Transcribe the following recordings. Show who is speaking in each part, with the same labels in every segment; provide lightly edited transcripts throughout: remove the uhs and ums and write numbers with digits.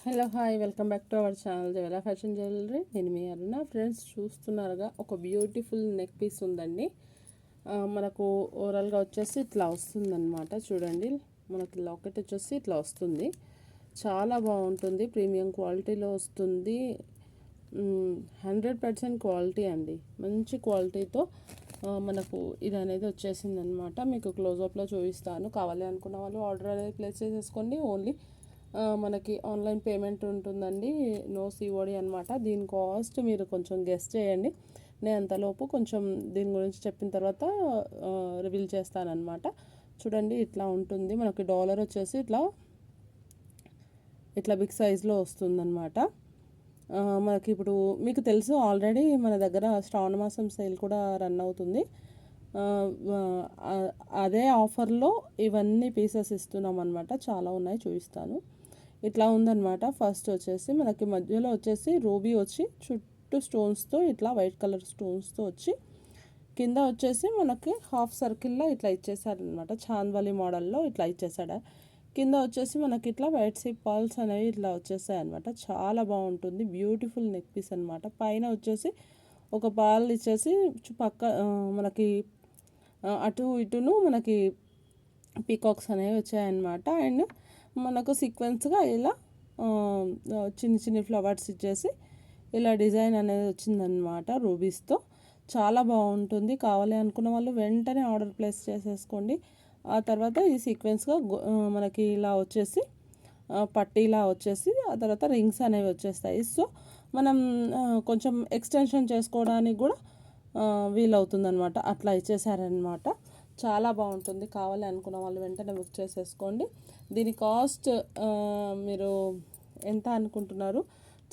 Speaker 1: Hello hi welcome back to our channel Javela fashion jewellery. నేను మీ అరుణ. Friends, చూస్తున్నారుగా ఒక బ్యూటిఫుల్ నెక్ పీస్ ఉందండి. మనకు ఓవరాల్గా వచ్చేసి ఇట్లా వస్తుందన్నమాట. చూడండి, మనకి లాకెట్ వచ్చేసి ఇట్లా వస్తుంది. చాలా బాగుంటుంది, ప్రీమియం క్వాలిటీలో వస్తుంది. 100% క్వాలిటీ అండి, మంచి క్వాలిటీతో మనకు ఇది అనేది వచ్చేసిందనమాట. మీకు క్లోజప్లో చూపిస్తాను. కావాలి అనుకున్న వాళ్ళు ఆర్డర్ అనేది ప్లేస్ చేసేసుకోండి. ఓన్లీ మనకి ఆన్లైన్ పేమెంట్ ఉంటుందండి, నో సిఓడి అనమాట. దీని కాస్ట్ మీరు కొంచెం గెస్ చేయండి. నేను అంతలోపు కొంచెం దీని గురించి చెప్పిన తర్వాత రివీల్ చేస్తానన్నమాట. చూడండి, ఇట్లా ఉంటుంది. మనకి డాలర్ వచ్చేసి ఇట్లా బిగ్ సైజ్లో వస్తుందన్నమాట. మనకి ఇప్పుడు మీకు తెలుసు ఆల్రెడీ మన దగ్గర శ్రావణ మాసం సేల్ కూడా రన్ అవుతుంది. అదే ఆఫర్లో ఇవన్నీ పీసెస్ ఇస్తున్నాం అనమాట. చాలా ఉన్నాయి, చూపిస్తాను. ఇట్లా ఉందన్నమాట. ఫస్ట్ వచ్చేసి మనకి మధ్యలో వచ్చేసి రూబీ వచ్చి చుట్టూ స్టోన్స్తో ఇట్లా వైట్ కలర్ స్టోన్స్తో వచ్చి, కింద వచ్చేసి మనకి హాఫ్ సర్కిల్లో ఇట్లా ఇచ్చేసాడనమాట. చాంద్వలి మోడల్లో ఇట్లా ఇచ్చేసాడు. కింద వచ్చేసి మనకి ఇట్లా వైట్ సిప్ పాల్స్ అనేవి ఇట్లా వచ్చేసాయి అనమాట. చాలా బాగుంటుంది, బ్యూటిఫుల్ నెక్ పీస్ అనమాట. పైన వచ్చేసి ఒక పాల్ ఇచ్చేసి పక్క మనకి అటు ఇటును మనకి పీకాక్స్ అనేవి వచ్చాయన్నమాట. అండ్ మనకు సీక్వెన్స్గా ఇలా చిన్న చిన్న ఫ్లవర్స్ ఇచ్చేసి ఇలా డిజైన్ అనేది వచ్చిందనమాట రూబీస్తో. చాలా బాగుంటుంది. కావాలి అనుకున్న వాళ్ళు వెంటనే ఆర్డర్ ప్లేస్ చేసేసుకోండి. ఆ తర్వాత ఈ సీక్వెన్స్గా మనకి ఇలా వచ్చేసి పట్టీలా వచ్చేసి ఆ తర్వాత రింగ్స్ అనేవి వచ్చేస్తాయి. సో మనం కొంచెం ఎక్స్టెన్షన్ చేసుకోవడానికి కూడా వీలవుతుందనమాట. అట్లా ఇచ్చేసారనమాట. చాలా బాగుంటుంది. కావాలి అనుకున్న వాళ్ళు వెంటనే బుక్ చేసేసుకోండి. దీని కాస్ట్ మీరు ఎంత అనుకుంటున్నారు?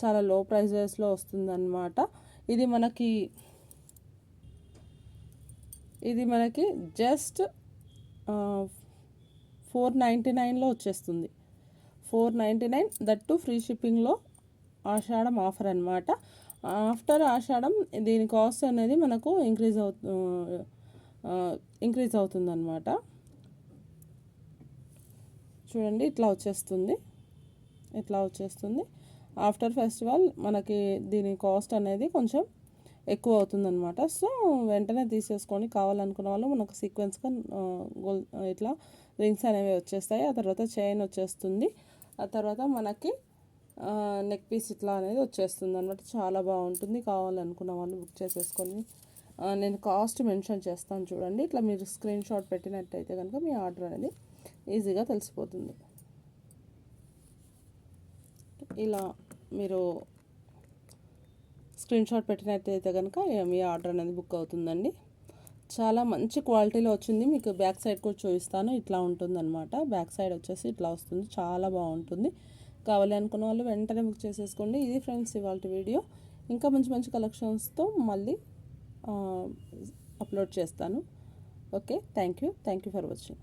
Speaker 1: చాలా లో ప్రైజెస్లో వస్తుందన్నమాట. ఇది మనకి జస్ట్ 499లో వచ్చేస్తుంది. 499, దట్టు ఫ్రీ షిప్పింగ్లో. ఆషాఢం ఆఫర్ అనమాట. ఆఫ్టర్ ఆషాఢం దీని కాస్ట్ అనేది మనకు ఇంక్రీజ్ అవుతుందన్నమాట. చూడండి, ఇట్లా వచ్చేస్తుంది. ఆఫ్టర్ ఫెస్టివల్ మనకి దీని కాస్ట్ అనేది కొంచెం ఎక్కువ అవుతుందన్నమాట. సో వెంటనే తీసేసుకొని కావాలనుకున్న వాళ్ళు మనకు సీక్వెన్స్గా ఇట్లా రింగ్స్ అనేవి వచ్చేస్తాయి. ఆ తర్వాత చైన్ వచ్చేస్తుంది. ఆ తర్వాత మనకి నెక్ పీస్ ఇట్లా అనేది వచ్చేస్తుంది అనమాట. చాలా బాగుంటుంది. కావాలనుకున్న వాళ్ళు బుక్ చేసేసుకొని నేను కాస్ట్ మెన్షన్ చేస్తాను. చూడండి, ఇట్లా మీరు స్క్రీన్ షాట్ పెట్టినట్టయితే కనుక మీ ఆర్డర్ అనేది ఈజీగా తెలిసిపోతుంది. ఇలా మీరు స్క్రీన్ షాట్ పెట్టినట్టయితే కనుక మీ ఆర్డర్ అనేది బుక్ అవుతుందండి. చాలా మంచి క్వాలిటీలో వచ్చింది. మీకు బ్యాక్ సైడ్ కూడా చూపిస్తాను. ఇట్లా ఉంటుందన్నమాట. బ్యాక్ సైడ్ వచ్చేసి ఇట్లా వస్తుంది. చాలా బాగుంటుంది. కావాలి అనుకున్న వాళ్ళు వెంటనే బుక్ చేసేసుకోండి. ఇది ఫ్రెండ్స్ ఇవాళ వీడియో. ఇంకా మంచి మంచి కలెక్షన్స్తో మళ్ళీ అప్లోడ్ చేస్తాను. Okay, thank you for watching.